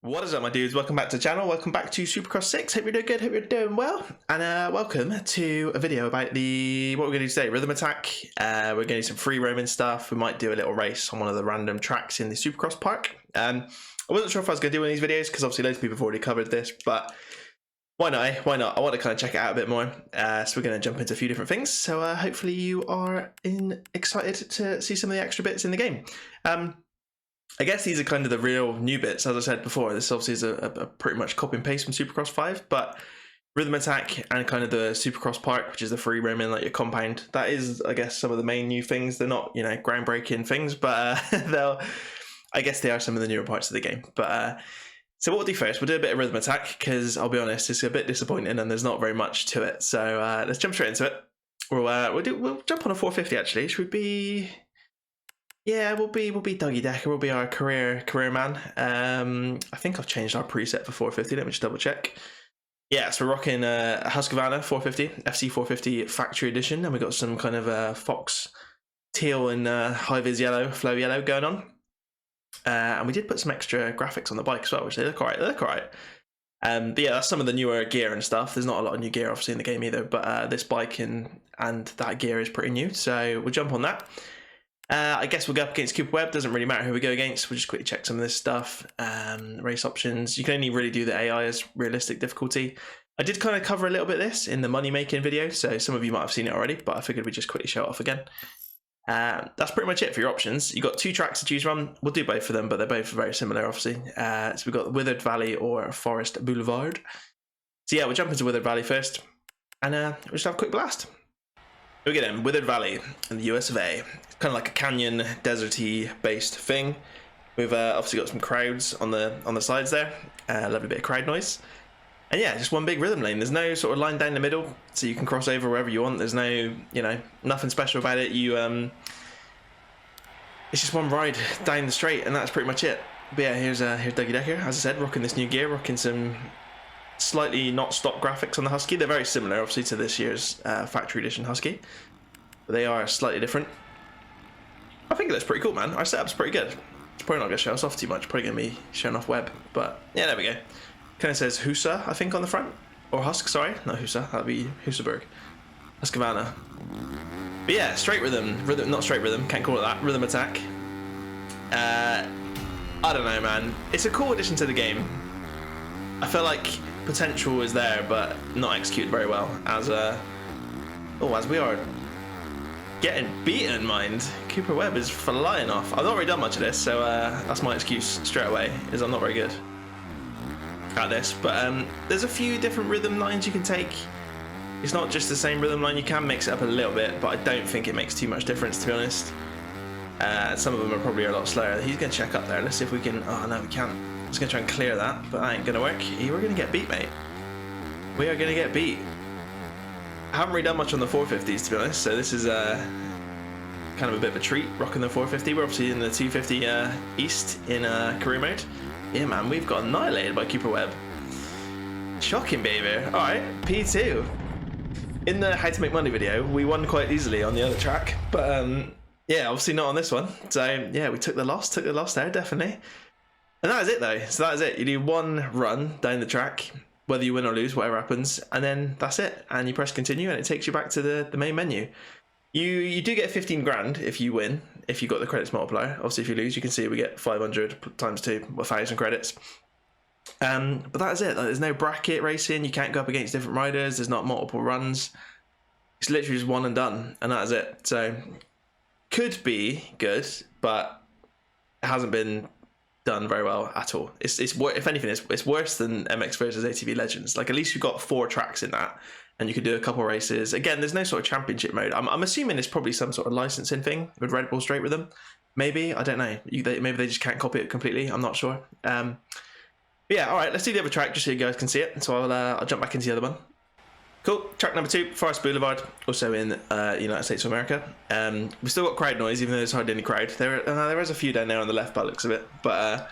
What is up, my dudes? Welcome back to the channel. Welcome back to Supercross 6. Hope you're doing good. Hope you're doing well. And welcome to a video about what we're going to do today. Rhythm attack. We're going to do some free roaming stuff. We might do a little race on one of the random tracks in the Supercross park. I wasn't sure if I was going to do one of these videos because obviously loads of people have already covered this, but why not? Why not? I want to kind of check it out a bit more. So we're going to jump into a few different things. So hopefully you are excited to see some of the extra bits in the game. I guess these are kind of the real new bits. As I said before, this obviously is a pretty much copy and paste from Supercross 5, but Rhythm Attack and kind of the Supercross Park, which is the free roaming, like your compound, that is, I guess, some of the main new things. They're not, groundbreaking things, but I guess they are some of the newer parts of the game. But so what we'll do first, we'll do a bit of Rhythm Attack, because I'll be honest, it's a bit disappointing and there's not very much to it. So let's jump straight into it. We'll jump on a 450 actually. Should we be... Yeah, we'll be Dougie Decker. We'll be our career man. I think I've changed our preset for 450. Let me just double check. Yeah, so we're rocking a Husqvarna 450, FC 450 Factory Edition, and we got some kind of Fox teal and high vis yellow, flow yellow going on. And we did put some extra graphics on the bike as well, which they look alright. But yeah, that's some of the newer gear and stuff. There's not a lot of new gear obviously in the game either, but this bike and that gear is pretty new. So we'll jump on that. I guess we'll go up against Cooper Webb. Doesn't really matter who we go against. We'll just quickly check some of this stuff. Race options. You can only really do the AI as realistic difficulty. I did kind of cover a little bit of this in the money making video, so some of you might have seen it already, but I figured we'd just quickly show it off again. That's pretty much it for your options. You've got two tracks to choose from. We'll do both of them, but they're both very similar, obviously. So we've got Withered Valley or Forest Boulevard. So yeah, we'll jump into Withered Valley first, and we'll just have a quick blast. We get in Withered Valley in the US of A. It's kind of like a canyon, deserty based thing. We've obviously got some crowds on the sides there. Lovely bit of crowd noise. And yeah, just one big rhythm lane. There's no sort of line down the middle, so you can cross over wherever you want. There's no, nothing special about it. It's just one ride down the straight, and that's pretty much it. But yeah, here's Dougie Decker, as I said, rocking this new gear, rocking some slightly not stock graphics on the Husky. They're very similar, obviously, to this year's Factory Edition Husky, but they are slightly different. I think it looks pretty cool, man. Our setup's pretty good. It's probably not going to show us off too much. Probably going to be showing off web, but yeah, there we go. Kind of says Husa, I think, on the front, or Husk. Sorry, not Husa. That'd be Husaberg. Husqvarna. But yeah, straight rhythm, not straight rhythm. Can't call it that. Rhythm attack. I don't know, man. It's a cool addition to the game. I feel like potential is there, but not executed very well. As we are getting beaten, mind. Cooper Webb is flying off. I've not really done much of this, so that's my excuse straight away, is I'm not very good at this. But there's a few different rhythm lines you can take. It's not just the same rhythm line. You can mix it up a little bit, but I don't think it makes too much difference, to be honest. Some of them are probably a lot slower. He's going to check up there. Let's see if we can... Oh, no, we can't. I was going to try and clear that, but that ain't going to work. We're going to get beat, mate. We are going to get beat. I haven't really done much on the 450s, to be honest, so this is kind of a bit of a treat, rocking the 450. We're obviously in the 250 East in career mode. Yeah, man, we've got annihilated by Cooper Webb. Shocking, baby. All right, P2. In the How to Make Money video, we won quite easily on the other track, but yeah, obviously not on this one. So yeah, we took the loss there, definitely. And that is it, though. So that is it. You do one run down the track, whether you win or lose, whatever happens, and then that's it. And you press continue, and it takes you back to the main menu. You do get 15 grand if you win, if you got the credits multiplier. Obviously, if you lose, you can see we get 500 times 2, 1,000 credits. But that is it. There's no bracket racing. You can't go up against different riders. There's not multiple runs. It's literally just one and done, and that is it. So could be good, but it hasn't been done very well at all. It's if anything, it's worse than MX versus ATV Legends. Like, at least you've got 4 tracks in that, and you could do a couple races. Again, there's no sort of championship mode. I'm assuming it's probably some sort of licensing thing with Red Bull Straight Rhythm. Maybe, I don't know. Maybe they just can't copy it completely. I'm not sure. But yeah, all right. Let's do the other track just so you guys can see it. So I'll jump back into the other one. Cool. Track number 2, Forest Boulevard, also in United States of America. We've still got crowd noise, even though there's hardly any crowd. There is a few down there on the left by the looks of it, but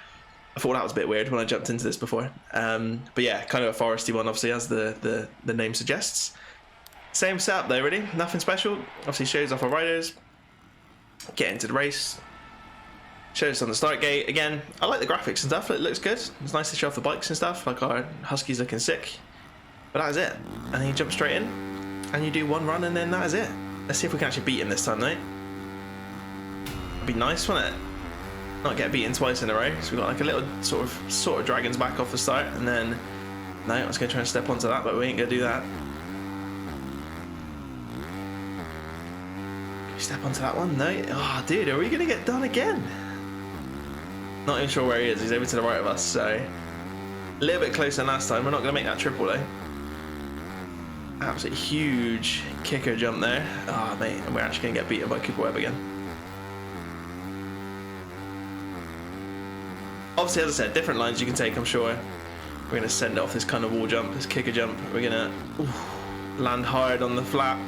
I thought that was a bit weird when I jumped into this before. But yeah, kind of a foresty one, obviously, as the name suggests. Same setup though, really. Nothing special. Obviously shows off our riders. Get into the race. Shows us on the start gate. Again, I like the graphics and stuff. It looks good. It's nice to show off the bikes and stuff. Like our Husky's looking sick. But that is it. And then you jump straight in. And you do one run and then that is it. Let's see if we can actually beat him this time, though. That'd be nice, wouldn't it? Not get beaten twice in a row. So we've got like a little sort of dragon's back off the start. And then, no, I was going to try and step onto that, but we ain't going to do that. Can we step onto that one? No. Oh, dude, are we going to get done again? Not even sure where he is. He's over to the right of us, so a little bit closer than last time. We're not going to make that triple though. Absolutely huge kicker jump there. Oh mate, and we're actually going to get beaten by Cooper Webb again. Obviously, as I said, different lines you can take, I'm sure. We're going to send it off this kind of wall jump, this kicker jump. We're going to land hard on the flat.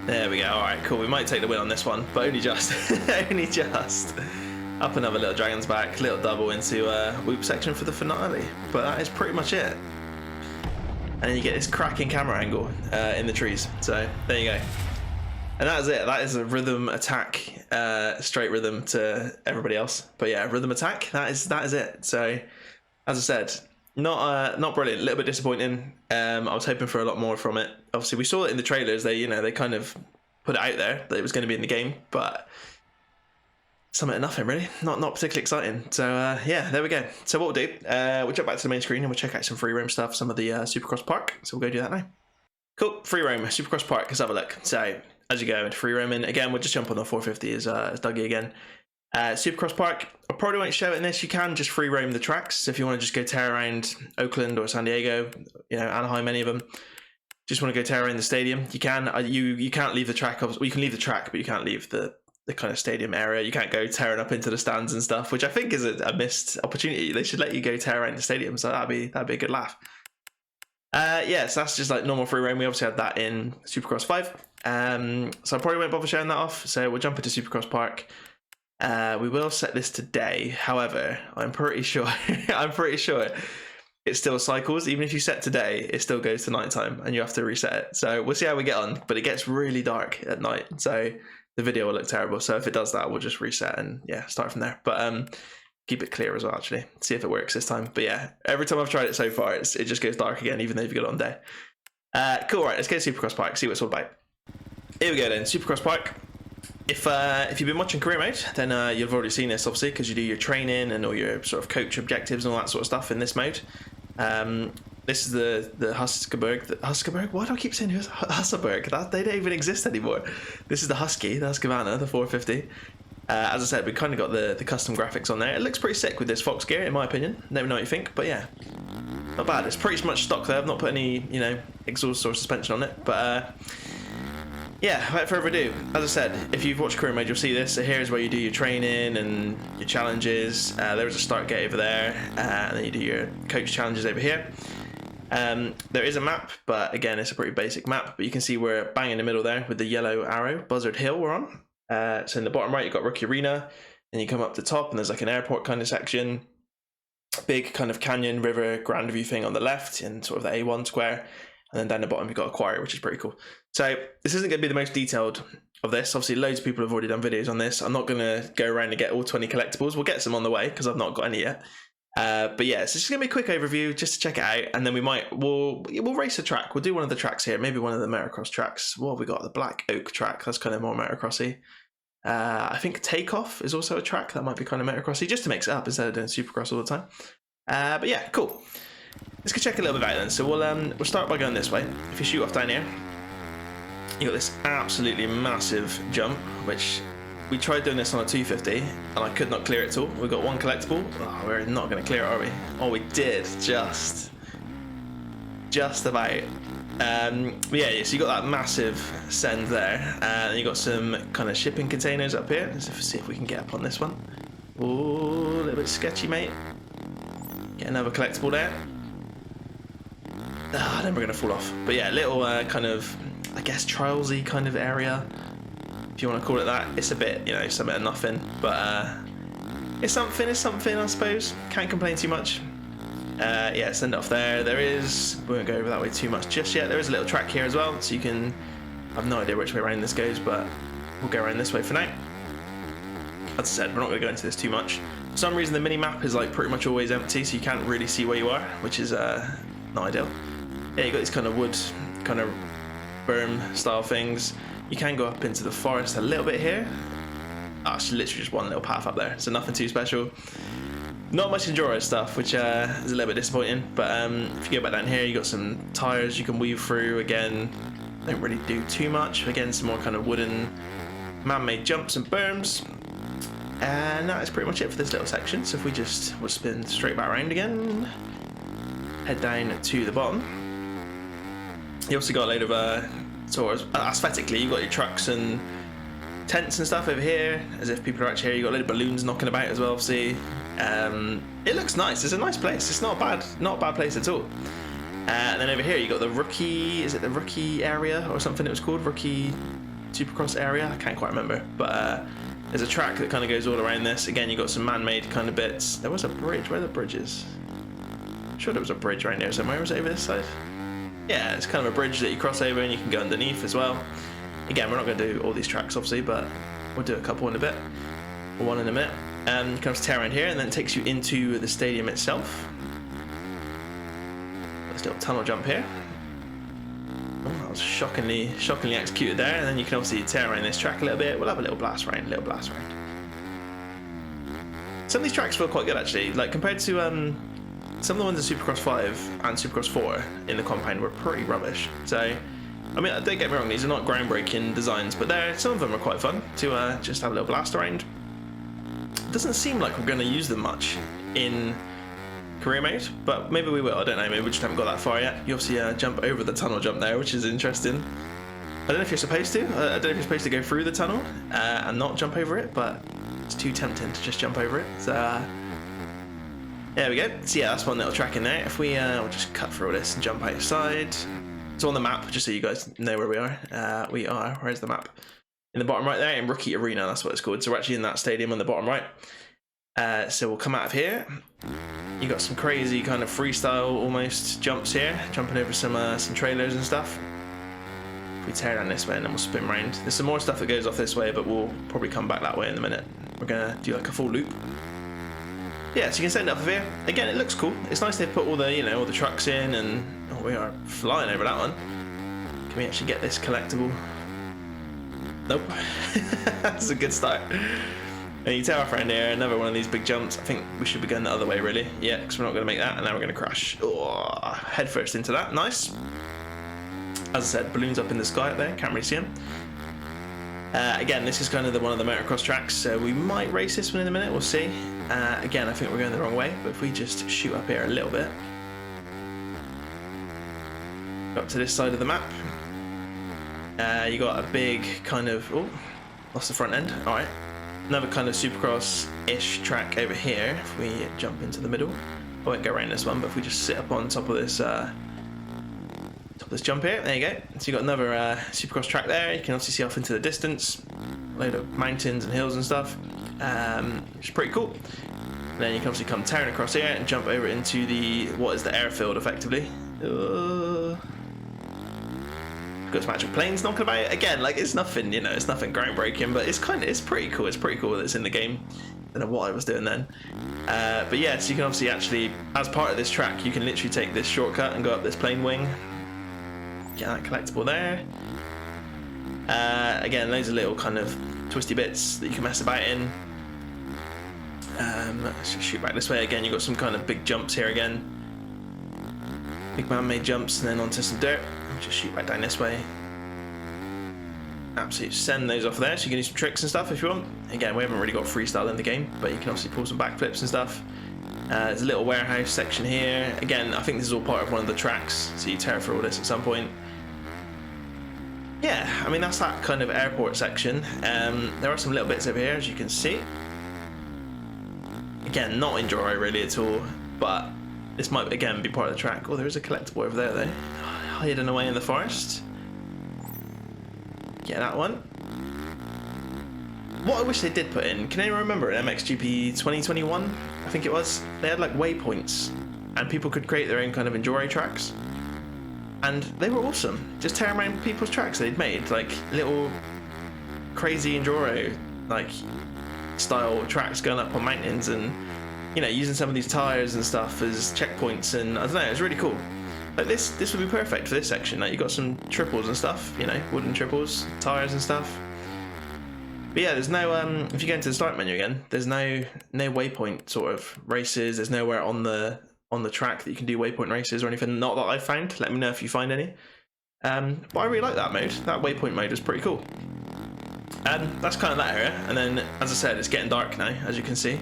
There we go. Alright, cool. We might take the win on this one, but only just. Only just. Up another little dragon's back, little double into whoop section for the finale. But that is pretty much it. And then you get this cracking camera angle in the trees. So there you go. And that is it. That is a rhythm attack, straight rhythm to everybody else. But yeah, rhythm attack. That is it. So as I said, not brilliant. A little bit disappointing. I was hoping for a lot more from it. Obviously, we saw it in the trailers. They kind of put it out there that it was going to be in the game, but something to nothing really. Not particularly exciting. So yeah, there we go. So what we'll do, we'll jump back to the main screen and we'll check out some free roam stuff, some of the Supercross Park. So we'll go do that now. Cool, free roam, Supercross Park. Let's have a look. So as you go into free roaming, again, we'll just jump on the 450 as Dougie again. Supercross Park, I probably won't show it in this. You can just free roam the tracks. So if you want to just go tear around Oakland or San Diego, Anaheim, any of them, just want to go tear around the stadium, you can. You can't leave the track. Well, you can leave the track, but you can't leave the kind of stadium area. You can't go tearing up into the stands and stuff, which I think is a missed opportunity. They should let you go tear around the stadium, so that'd be a good laugh. Yeah, so that's just like normal free roam. We obviously had that in Supercross 5. So I probably won't bother showing that off. So we'll jump into Supercross Park. We will set this today. However, I'm pretty sure it still cycles. Even if you set today, it still goes to nighttime and you have to reset it. So we'll see how we get on. But it gets really dark at night, so the video will look terrible. So if it does that, we'll just reset and yeah, start from there. But keep it clear as well, actually. See if it works this time. But yeah, every time I've tried it so far, it just goes dark again, even though you've got it on day. Cool, right, let's go to Supercross Park, see what it's all about. Here we go then, Supercross Park. If you've been watching career mode, then you've already seen this, obviously, because you do your training and all your sort of coach objectives and all that sort of stuff in this mode. This is the Huskerberg. Why do I keep saying Huskerberg? They don't even exist anymore. This is the Husky, the Husqvarna, the 450. As I said, we kind of got the custom graphics on there. It looks pretty sick with this Fox gear, in my opinion. Let me know what you think, but yeah, not bad. It's pretty much stock there. I've not put any, exhaust or suspension on it, but yeah, without further ado, as I said, if you've watched career mode, you'll see this. So here's where you do your training and your challenges. There is a start gate over there, and then you do your coach challenges over here. There is a map, but again, it's a pretty basic map. But you can see we're bang in the middle there with the yellow arrow, Buzzard Hill we're on. So in the bottom right, you've got Rookie Arena, and you come up the top, and there's like an airport kind of section. Big kind of canyon, river, grand view thing on the left in sort of the A1 square. And then down the bottom, you've got a Quarry, which is pretty cool. So this isn't going to be the most detailed of this. Obviously, loads of people have already done videos on this. I'm not going to go around and get all 20 collectibles. We'll get some on the way because I've not got any yet. But yeah, so it's just going to be a quick overview just to check it out. And then we'll race a track. We'll do one of the tracks here. Maybe one of the Motocross tracks. What have we got? The Black Oak track. That's kind of more Motocrossy. I think Takeoff is also a track. That might be kind of Motocrossy, just to mix it up instead of doing Supercross all the time. But yeah, cool. Let's go check a little bit out then. So we'll start by going this way. If you shoot off down here, you got this absolutely massive jump, which we tried doing this on a 250 and I could not clear it at all. We got one collectible. Oh, we're not going to clear it, are we? Oh, we did just about. But yeah, so you got that massive send there, and you got some kind of shipping containers up here. Let's see if we can get up on this one. Oh, a little bit sketchy, mate. Get another collectible there. Then we're going to fall off. But yeah, little kind of, I guess, trialsy kind of area, if you want to call it that. It's a bit, something of nothing. But it's something, I suppose. Can't complain too much. Yeah, send it off there. We won't go over that way too much just yet. There is a little track here as well, so you can, I have no idea which way around this goes, but we'll go around this way for now. as I said, we're not going to go into this too much. For some reason, the mini-map is like pretty much always empty, so you can't really see where you are, which is not ideal. Yeah, you got these kind of wood, kind of berm style things. You can go up into the forest a little bit here. Oh, it's literally just one little path up there, so nothing too special. Not much enduro stuff, which is a little bit disappointing, but if you go back down here, you got some tires you can weave through. Again, don't really do too much. Again, some more kind of wooden man-made jumps and berms, and that is pretty much it for this little section. So if we just will spin straight back around again, head down to the bottom, you also got a load of sort of aesthetically, you've got your trucks and tents and stuff over here, as if people are actually here. You got a load of balloons knocking about as well, obviously. It looks nice. It's a nice place. It's not a bad place at all. And then over here you got the rookie, is it the rookie area or something it was called? Rookie Supercross area? I can't quite remember. But there's a track that kind of goes all around this. Again, you got some man-made kind of bits. There was a bridge. Where are the bridges? I'm sure there was a bridge around here somewhere. Was it over this side? Yeah, it's kind of a bridge that you cross over and you can go underneath as well. Again, we're not going to do all these tracks obviously, but we'll do a couple in a bit, or one in a minute. You can tear around here, and then it takes you into the stadium itself. This little tunnel jump here. Oh, that was shockingly executed there. And then you can obviously tear around this track a little bit. We'll have a little blast round, Some of these tracks feel quite good actually. Like compared to some of the ones in Supercross 5 and Supercross 4 in the compound were pretty rubbish. So, I mean, don't get me wrong, these are not groundbreaking designs, but some of them are quite fun to just have a little blast around. It doesn't seem like we're going to use them much in career mode, but maybe we will. I don't know, maybe we just haven't got that far yet. You obviously jump over the tunnel jump there, which is interesting. I don't know if you're supposed to. I don't know if you're supposed to go through the tunnel and not jump over it, but it's too tempting to just jump over it. So there we go. So yeah, that's one little track in there. If we we'll just cut through all this and jump outside. So on the map, just so you guys know where we are. Where's the map? In the bottom right there, in Rookie Arena, that's what it's called. So we're actually in that stadium on the bottom right. So we'll come out of here. You got some crazy kind of freestyle almost jumps here, jumping over some trailers and stuff. If we tear down this way and then we'll spin round. There's some more stuff that goes off this way, but we'll probably come back that way in a minute. We're gonna do like a full loop. Yeah, so you can send it up of here. Again, it looks cool. It's nice they put all the all the trucks in, and oh, we are flying over that one. Can we actually get this collectible? Nope. That's a good start. And you tear off around here, another one of these big jumps. I think we should be going the other way, really. Yeah, because we're not going to make that, and now we're going to crash. Oh, head first into that. Nice. As I said, balloons up in the sky up there. Can't really see them. Again, this is kind of one of the motocross tracks, so we might race this one in a minute. We'll see. Again, I think we're going the wrong way, but if we just shoot up here a little bit. Up to this side of the map. You got a big kind of... Oh, lost the front end. All right. Another kind of Supercross-ish track over here. If we jump into the middle, I won't go around this one, but if we just sit up on top of this jump here, there you go. So you got another Supercross track there. You can obviously see off into the distance, a load of mountains and hills and stuff, which is pretty cool. And then you can obviously come tearing across here and jump over into what is the airfield, effectively. Got some actual planes knocking about it. Again, like it's nothing, it's nothing groundbreaking, but it's pretty cool. It's pretty cool that it's in the game. I don't know what I was doing then. But yeah, so you can obviously actually, as part of this track, you can literally take this shortcut and go up this plane wing. Get that collectible there. Again, loads of little kind of twisty bits that you can mess about in. Let's just shoot back this way. Again, you've got some kind of big jumps here again. Big man-made jumps and then onto some dirt. Just shoot back down this way. Absolutely send those off there, so you can do some tricks and stuff if you want. Again, we haven't really got freestyle in the game, but you can obviously pull some backflips and stuff. There's a little warehouse section here. Again, I think this is all part of one of the tracks, so you tear through all this at some point. Yeah, I mean, that's that kind of airport section. There are some little bits over here, as you can see. Again, not enduro really at all, but this might, again, be part of the track. Oh, there is a collectible over there, though. Hidden away in the forest. Get that one. What I wish they did put in, can anyone remember in MXGP 2021? I think it was. They had like waypoints, and people could create their own kind of enduro tracks. And they were awesome. Just tearing around people's tracks they'd made, like little crazy enduro, like style tracks going up on mountains, and you know, using some of these tires and stuff as checkpoints, and I don't know, it's really cool. Like this would be perfect for this section. Like you got some triples and stuff, you know, wooden triples, tires and stuff. But yeah, there's no if you go into the start menu again, there's no waypoint sort of races. There's nowhere on the track that you can do waypoint races or anything. Not that I've found. Let me know if you find any. But I really like that mode. That waypoint mode is pretty cool. That's kind of that area. And then, as I said, it's getting dark now, as you can see,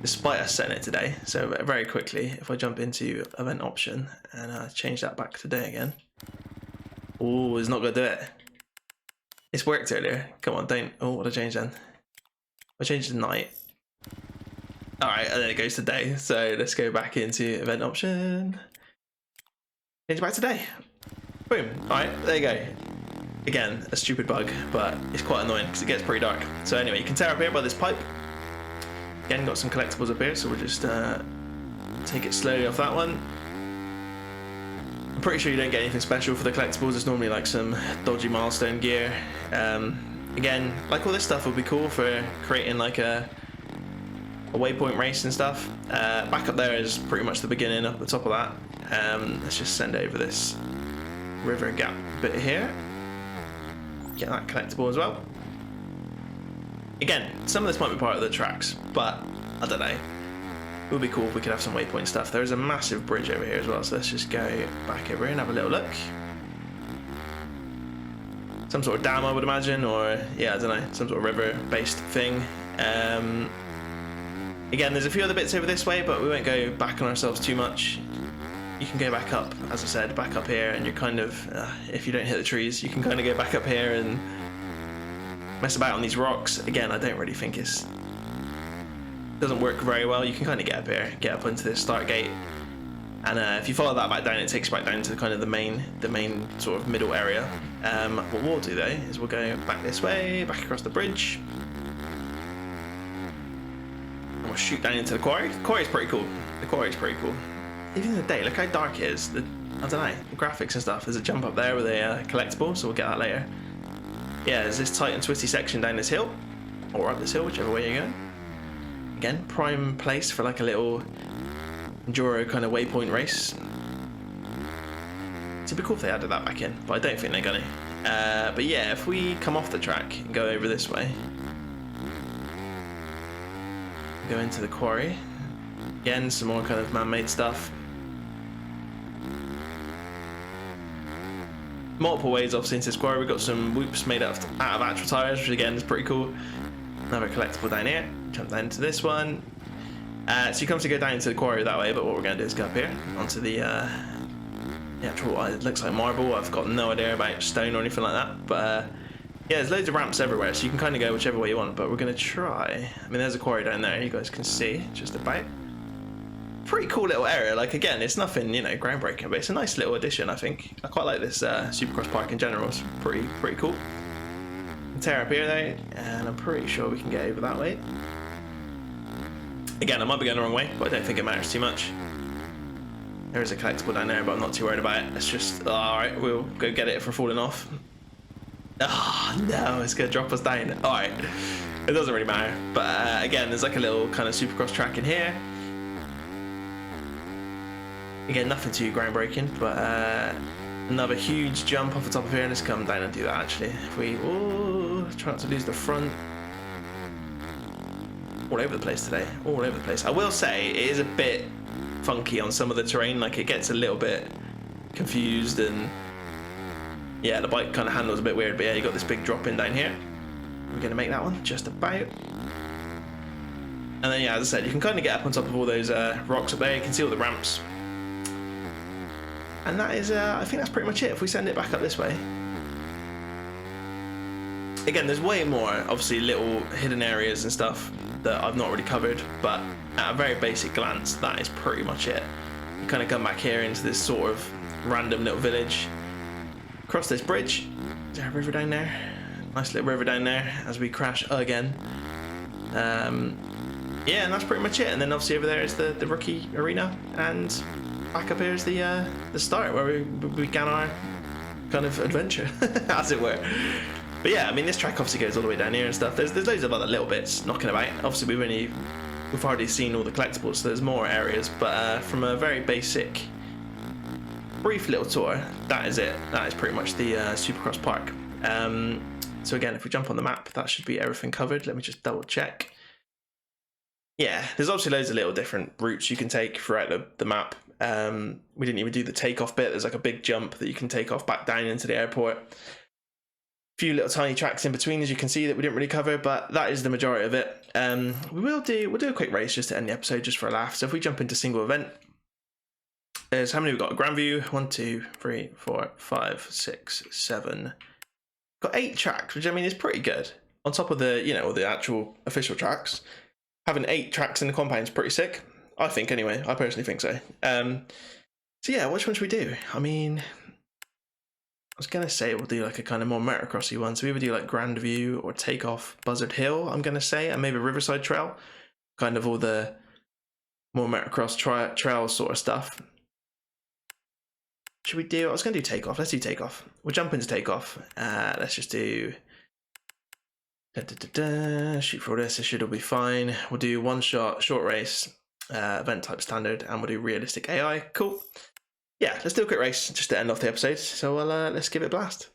despite us setting it today. So very quickly, if I jump into event option and change that back to day again. Oh, it's not going to do it. It's worked earlier. Come on, don't. Oh, what did I change then? I changed it to night. Alright, and then it goes to day. So let's go back into event option. Change it back to day. Boom. Alright, there you go. Again, a stupid bug, but it's quite annoying because it gets pretty dark. So anyway, you can tear up here by this pipe. Again, got some collectibles up here, so we'll just take it slowly off that one. I'm pretty sure you don't get anything special for the collectibles. It's normally like some dodgy milestone gear. Again, like all this stuff would be cool for creating like a waypoint race and stuff. Back up there is pretty much the beginning up the top of that. Let's just send over this river gap bit here. Get that collectible as well. Again, some of this might be part of the tracks, but I don't know. It would be cool if we could have some waypoint stuff. There is a massive bridge over here as well, so let's just go back over here and have a little look. Some sort of dam, I would imagine, or yeah, I don't know, some sort of river-based thing. Again, there's a few other bits over this way, but we won't go back on ourselves too much. You can go back up, as I said, back up here, and you're kind of, if you don't hit the trees, you can kind of go back up here and mess about on these rocks. Again, I don't really think it doesn't work very well. You can kind of get up here, get up into this start gate, and if you follow that back down, it takes you back down to kind of the main sort of middle area. What we'll do though is we'll go back this way, back across the bridge, and we'll shoot down into the quarry. The quarry's pretty cool. The quarry's pretty cool. Even in the day, look how dark it is. I don't know, the graphics and stuff. There's a jump up there with a collectible, so we'll get that later. Yeah, there's this tight and twisty section down this hill, or up this hill, whichever way you're going. Again, prime place for like a little enduro kind of waypoint race. It'd be cool if they added that back in, but I don't think they're gonna. But yeah, if we come off the track and go over this way, go into the quarry. Again, some more kind of man-made stuff. Multiple ways obviously into this quarry. We've got some whoops made out of actual tires, which again is pretty cool. Another collectible down here. Jump down into this one. So you can obviously go down into the quarry that way, but what we're going to do is go up here onto the actual, it looks like marble. I've got no idea about stone or anything like that, but yeah, there's loads of ramps everywhere, so you can kind of go whichever way you want, but we're going to try. I mean, there's a quarry down there, you guys can see just about. Pretty cool little area. Like again, it's nothing, you know, groundbreaking, but it's a nice little addition. I think I quite like this Supercross park in general. It's pretty cool. Tear up here though, and I'm pretty sure we can get over that way. Again, I might be going the wrong way, but I don't think it matters too much. There is a collectible down there, but I'm not too worried about it. It's just alright. We'll go get it if we're falling off. Oh no, it's gonna drop us down. Alright, it doesn't really matter. But again, there's like a little kind of Supercross track in here. Again, nothing too groundbreaking, but another huge jump off the top of here. Let's come down and do that actually. If we try not to lose the front. All over the place today, all over the place. I will say it is a bit funky on some of the terrain, like it gets a little bit confused, and yeah, the bike kind of handles a bit weird, but yeah, you got this big drop in down here. We're gonna make that one just about. And then yeah, as I said, you can kind of get up on top of all those rocks up there. You can see all the ramps. And that is, I think that's pretty much it. If we send it back up this way. Again, there's way more, obviously, little hidden areas and stuff that I've not really covered, but at a very basic glance, that is pretty much it. You kind of come back here into this sort of random little village. Cross this bridge. Is there a river down there? Nice little river down there as we crash again. Yeah, and that's pretty much it. And then obviously over there is the rookie arena, and back up here is the start where we began our kind of adventure, as it were. But yeah, I mean, this track obviously goes all the way down here and stuff. There's loads of other little bits knocking about. Obviously, we've already seen all the collectibles, so there's more areas. But from a very basic, brief little tour, that is it. That is pretty much the Supercross Park. So again, if we jump on the map, that should be everything covered. Let me just double check. Yeah, there's obviously loads of little different routes you can take throughout the map. We didn't even do the takeoff bit. There's like a big jump that you can take off back down into the airport. A few little tiny tracks in between, as you can see, that we didn't really cover, but that is the majority of it. We'll do a quick race just to end the episode, just for a laugh. So if we jump into single event, there's how many we've got? Grandview, 1, 2, 3, 4, 5, 6, 7. Got 8 tracks, which I mean is pretty good. On top of the, the actual official tracks, having 8 tracks in the compound is pretty sick. I think anyway. I personally think so. So yeah, which one should we do? I mean, I was gonna say we'll do like a kind of more motocrossy one. So we would do like Grandview or Takeoff, Buzzard Hill, I'm gonna say, and maybe Riverside Trail. Kind of all the more motocross trail sort of stuff. Should we do? I was gonna do Takeoff. Let's do Takeoff. We'll jump into Takeoff. Let's just do. Shoot for all this. It should all be fine. We'll do one shot, short race, event type standard, and we'll do realistic AI. Cool. Yeah, let's do a quick race just to end off the episode. So let's give it a blast.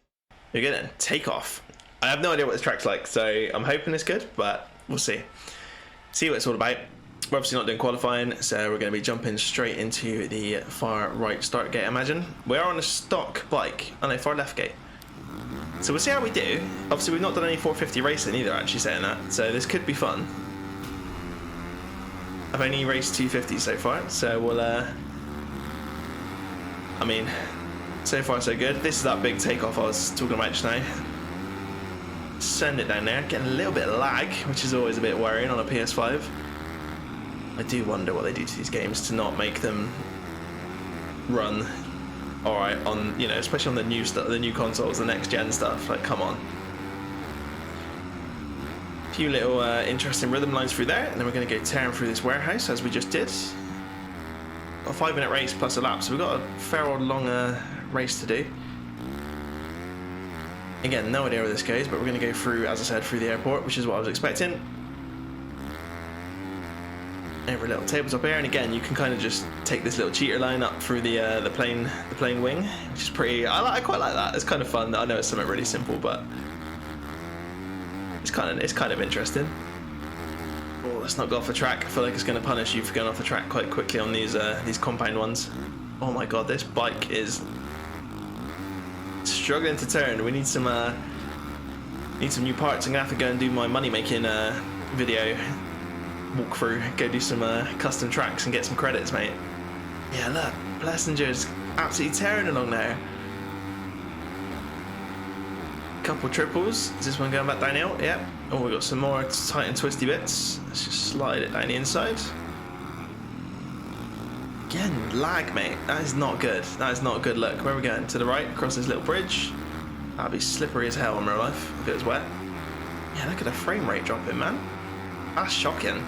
You're good then. Takeoff. I have no idea what this track's like, so I'm hoping it's good, but we'll see. See what it's all about. We're obviously not doing qualifying, so we're going to be jumping straight into the far right start gate, I imagine. We are on a stock bike. Oh no, far left gate. So we'll see how we do. Obviously, we've not done any 450 racing either, actually, saying that. So this could be fun. I've only raced 250 so far, so we'll... I mean, so far so good. This is that big takeoff I was talking about just now. Send it down there. Getting a little bit of lag, which is always a bit worrying on a PS5. I do wonder what they do to these games to not make them run alright on, especially on the new stuff, the new consoles, the next gen stuff. Like, come on. A few little interesting rhythm lines through there, and then we're going to go tearing through this warehouse as we just did. A 5-minute race plus a lap, so we've got a fair old long race to do. Again, no idea where this goes, but we're going to go through, as I said, through the airport, which is what I was expecting. Every little tabletop here, and again, you can kind of just take this little cheater line up through the plane wing, which is pretty. I quite like that. It's kind of fun. I know it's something really simple, but it's kind of interesting. Oh, let's not go off the track. I feel like it's going to punish you for going off the track quite quickly on these compound ones. Oh my god, this bike is struggling to turn. We need some new parts. I'm gonna have to go and do my money making video. Walk through, go do some custom tracks and get some credits, mate. Yeah, look, Plessinger's absolutely tearing along there. Couple triples. Is this one going back downhill? Yep. Oh, we got some more tight and twisty bits. Let's just slide it down the inside. Again, lag, mate. That is not good. That is not a good look. Where are we going? To the right, across this little bridge. That'll be slippery as hell in real life if it was wet. Yeah, look at the frame rate dropping, man. That's shocking.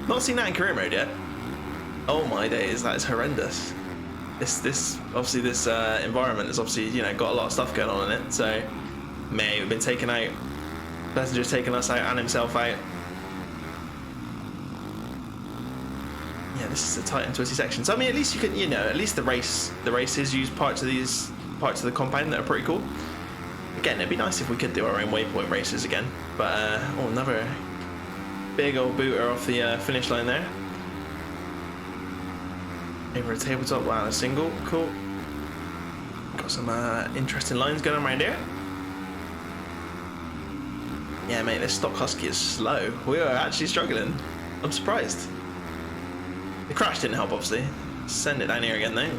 Not seen that in career mode yet. Oh my days, that is horrendous. This obviously this environment has obviously got a lot of stuff going on in it. So, mate, we've been taken out. Passenger's taken us out and himself out. Yeah, this is a tight and twisty section. So I mean, at least you can, at least the races use parts of the compound that are pretty cool. Again, it'd be nice if we could do our own waypoint races again. But another big old booter off the finish line there. Over a tabletop, wow, a single, cool. Got some interesting lines going on around here. Yeah, mate, this stock Husky is slow. We are actually struggling. I'm surprised. The crash didn't help, obviously. Send it down here again, though.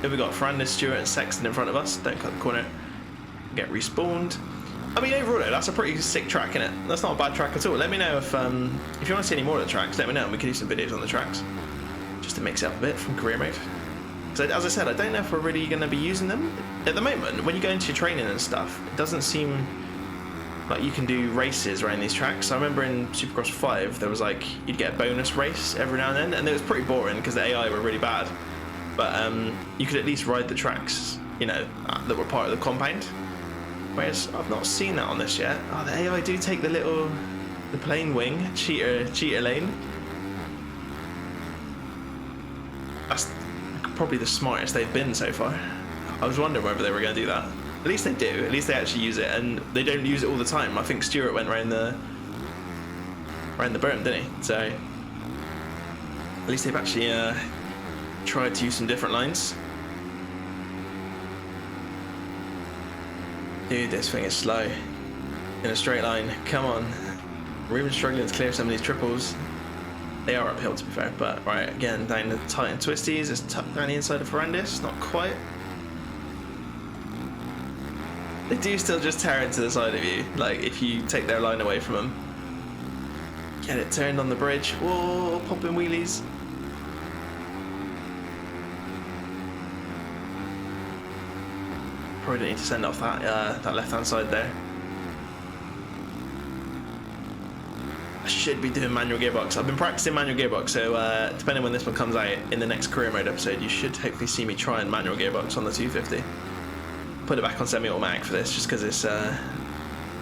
We've got Ferrandis, Stewart, and Sexton in front of us. Don't cut the corner. Get respawned. I mean, overall, though, that's a pretty sick track, innit? That's not a bad track at all. Let me know if you want to see any more of the tracks. Let me know, and we can do some videos on the tracks, just to mix it up a bit from career mode. Because, as I said, I don't know if we're really going to be using them at the moment. When you go into your training and stuff, it doesn't seem like you can do races around these tracks. I remember in Supercross 5, there was like you'd get a bonus race every now and then, and it was pretty boring because the AI were really bad. But you could at least ride the tracks, that were part of the compound. Whereas I've not seen that on this yet. Oh, the AI do take the plane wing, cheater lane. That's probably the smartest they've been so far. I was wondering whether they were going to do that. At least they do. At least they actually use it, and they don't use it all the time. I think Stewart went around the berm, didn't he? So at least they've actually tried to use some different lines. Dude, this thing is slow. In a straight line. Come on. We're even struggling to clear some of these triples. They are uphill, to be fair, but right, again, down the tight and twisties. It's tucked down the inside of Ferrandis. Not quite. They do still just tear into the side of you, like if you take their line away from them. Get it turned on the bridge. Whoa, popping wheelies. Probably don't need to send off that left-hand side there. I should be doing manual gearbox. I've been practicing manual gearbox, so depending when this one comes out in the next career mode episode, you should hopefully see me try and manual gearbox on the 250. Put it back on semi-automatic for this, just because it's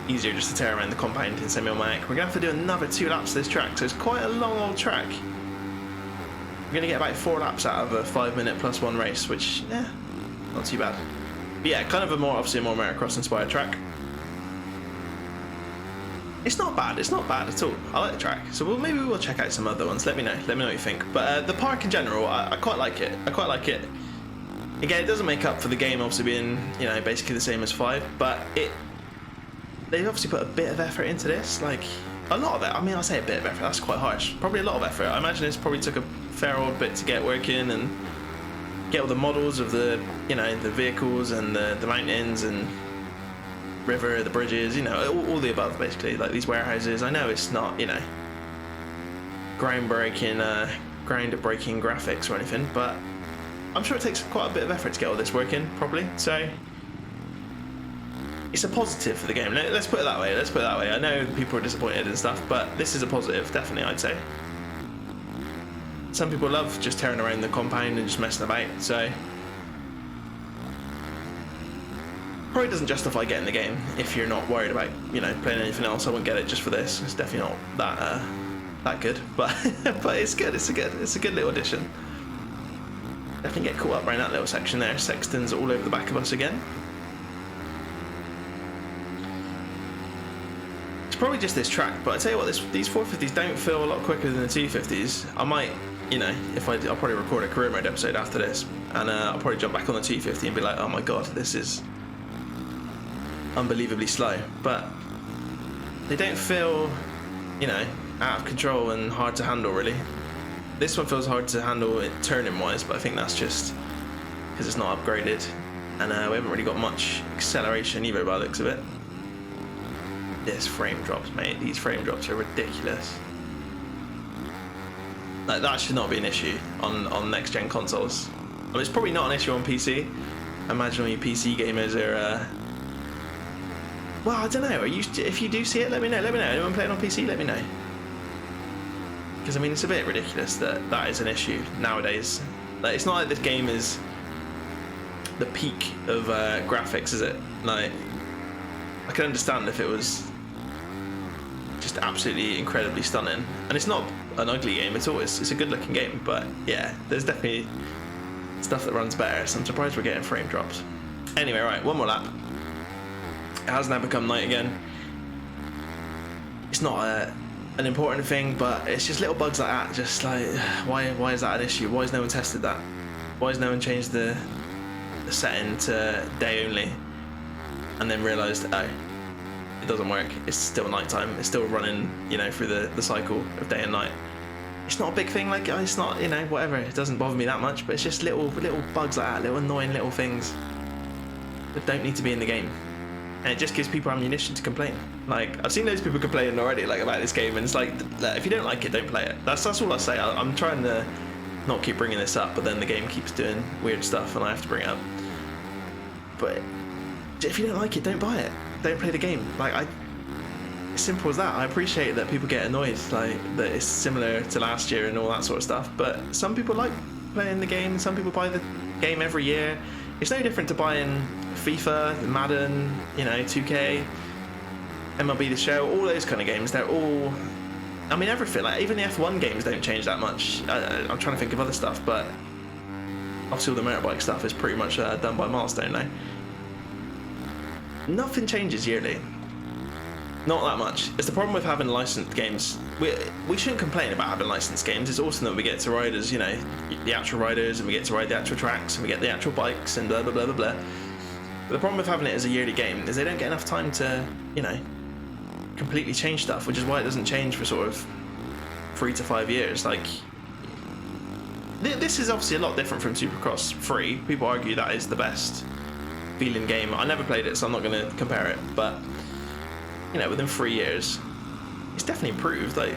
easier just to tear around the compound in semi-automatic. We're going to have to do another 2 laps of this track, so it's quite a long old track. We're going to get about 4 laps out of a 5-minute plus 1 race, which, yeah, not too bad. But yeah, kind of obviously a more Motocross inspired track. It's not bad at all. I like the track, so maybe we'll check out some other ones. Let me know what you think. But the park in general, I quite like it. Again, it doesn't make up for the game obviously being, you know, basically the same as 5, but they've obviously put a bit of effort into this, like a lot of it. I mean, I say a bit of effort, that's quite harsh. Probably a lot of effort. I imagine this probably took a fair old bit to get working and get all the models of the, you know, the vehicles and the mountains and river, the bridges, you know, all the above basically. Like these warehouses. I know it's not, you know, groundbreaking graphics or anything, but I'm sure it takes quite a bit of effort to get all this working properly, so it's a positive for the game. Let's put it that way. I know people are disappointed and stuff, but this is a positive, definitely, I'd say. Some people love just tearing around the compound and just messing about, so probably doesn't justify getting the game if you're not worried about, you know, playing anything else. I wouldn't get it just for this. It's definitely not that good, but but it's good. It's a good little addition. Definitely get caught up around that little section there. Sexton's all over the back of us again. It's probably just this track, but I tell you what, these 450s don't feel a lot quicker than the 250s. I might, you know, I'll probably record a career mode episode after this, and I'll probably jump back on the 250 and be like, oh my god, this is unbelievably slow. But they don't feel, you know, out of control and hard to handle really. This one feels hard to handle turning wise, but I think that's just because it's not upgraded, and we haven't really got much acceleration either by the looks of it. This frame drops, mate. These frame drops are ridiculous. Like, that should not be an issue on next gen consoles. I mean, it's probably not an issue on PC. I imagine all you PC gamers are. Well, I don't know. If you do see it, let me know. Anyone playing on PC, let me know. Because I mean, it's a bit ridiculous that is an issue nowadays. Like, it's not like this game is the peak of graphics, is it? Like, I can understand if it was just absolutely incredibly stunning, and it's not an ugly game at all. It's a good looking game, but yeah, there's definitely stuff that runs better, so I'm surprised we're getting frame drops. Anyway, right, one more lap. It has now become night again. It's not an important thing, but it's just little bugs like that. Just like, why is that an issue? Why has no one tested that? Why has no one changed the setting to day only and then realised, oh, it doesn't work, it's still nighttime, it's still running, you know, through the cycle of day and night. It's not a big thing, like, it's not, you know, whatever, it doesn't bother me that much, but it's just little bugs like that, little annoying little things that don't need to be in the game. And it just gives people ammunition to complain. Like, I've seen those people complaining already, like, about this game, and it's like, if you don't like it, don't play it. That's all I say. I'm trying to not keep bringing this up, but then the game keeps doing weird stuff and I have to bring it up. But if you don't like it, don't buy it. Don't play the game. Like, it's simple as that. I appreciate that people get annoyed, like, that it's similar to last year and all that sort of stuff, but some people like playing the game, some people buy the game every year. It's no different to buying FIFA, Madden, you know, 2K, MLB The Show, all those kind of games. They're all, I mean, everything. Like even the F1 games don't change that much. I'm trying to think of other stuff, but obviously all the motorbike stuff is pretty much done by Milestone now. Nothing changes yearly. Not that much. It's the problem with having licensed games. We shouldn't complain about having licensed games. It's awesome that we get to ride as, you know, the actual riders, and we get to ride the actual tracks, and we get the actual bikes, and blah blah blah blah blah. But the problem with having it as a yearly game is they don't get enough time to, you know, completely change stuff, which is why it doesn't change for sort of 3 to 5 years. Like, this is obviously a lot different from Supercross 3. People argue that is the best feeling game. I never played it, so I'm not going to compare it, but you know, within 3 years, it's definitely improved, like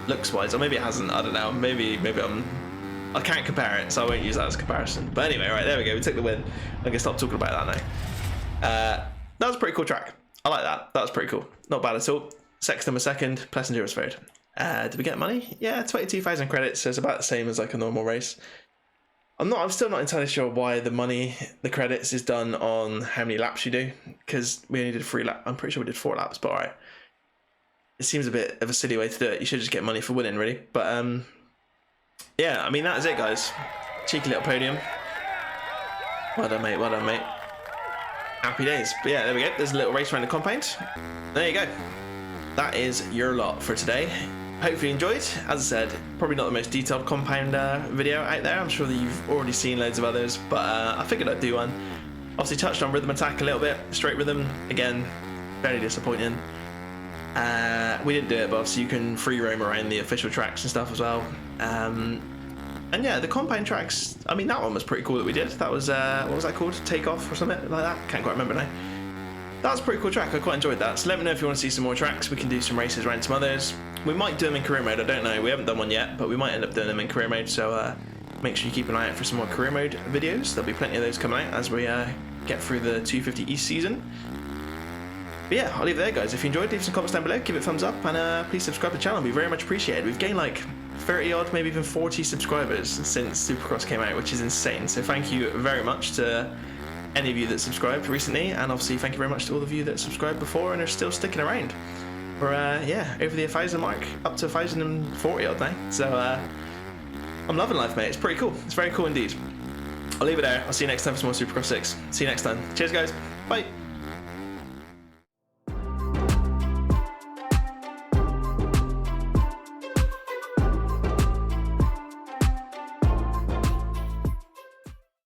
looks wise, or maybe it hasn't. I don't know. Maybe I can't compare it, so I won't use that as a comparison. But anyway, right, there we go. We took the win. I can stop talking about that now. That was a pretty cool track. I like that. That was pretty cool. Not bad at all. Sexton was second. Plessinger was third. Did we get money? Yeah, 22,000 credits. So it's about the same as like a normal race. I'm still not entirely sure why the credits is done on how many laps you do, because we only did 3 laps. I'm pretty sure we did 4 laps, but alright. It seems a bit of a silly way to do it. You should just get money for winning, really. But yeah, I mean, that is it, guys. Cheeky little podium. Well done, mate. Well done, mate. Happy days. But yeah, there we go. There's a little race around the compound. There you go. That is your lot for today. Hopefully you enjoyed. As I said, probably not the most detailed compound video out there. I'm sure that you've already seen loads of others, but I figured I'd do one. Obviously touched on rhythm attack a little bit. Straight rhythm, again, very disappointing. We didn't do it, but obviously you can free roam around the official tracks and stuff as well. And yeah, the compound tracks, I mean, that one was pretty cool that we did. That was, what was that called? Takeoff or something like that? Can't quite remember now. That was a pretty cool track. I quite enjoyed that. So let me know if you want to see some more tracks. We can do some races around some others. We might do them in career mode. I don't know. We haven't done one yet, but we might end up doing them in career mode. So make sure you keep an eye out for some more career mode videos. There'll be plenty of those coming out as we get through the 250 East season. But yeah, I'll leave it there, guys. If you enjoyed, leave some comments down below. Give it a thumbs up, and please subscribe to the channel. It'd be very much appreciated. We've gained like 30 odd, maybe even 40 subscribers since Supercross came out, which is insane. So thank you very much to any of you that subscribed recently, and obviously thank you very much to all of you that subscribed before and are still sticking around. We're yeah, over the 1,000 mark, up to 1,040 odd now. So I'm loving life, mate. It's pretty cool. It's very cool indeed. I'll leave it there. I'll see you next time for some more Supercross 6. See you next time. Cheers, guys. Bye.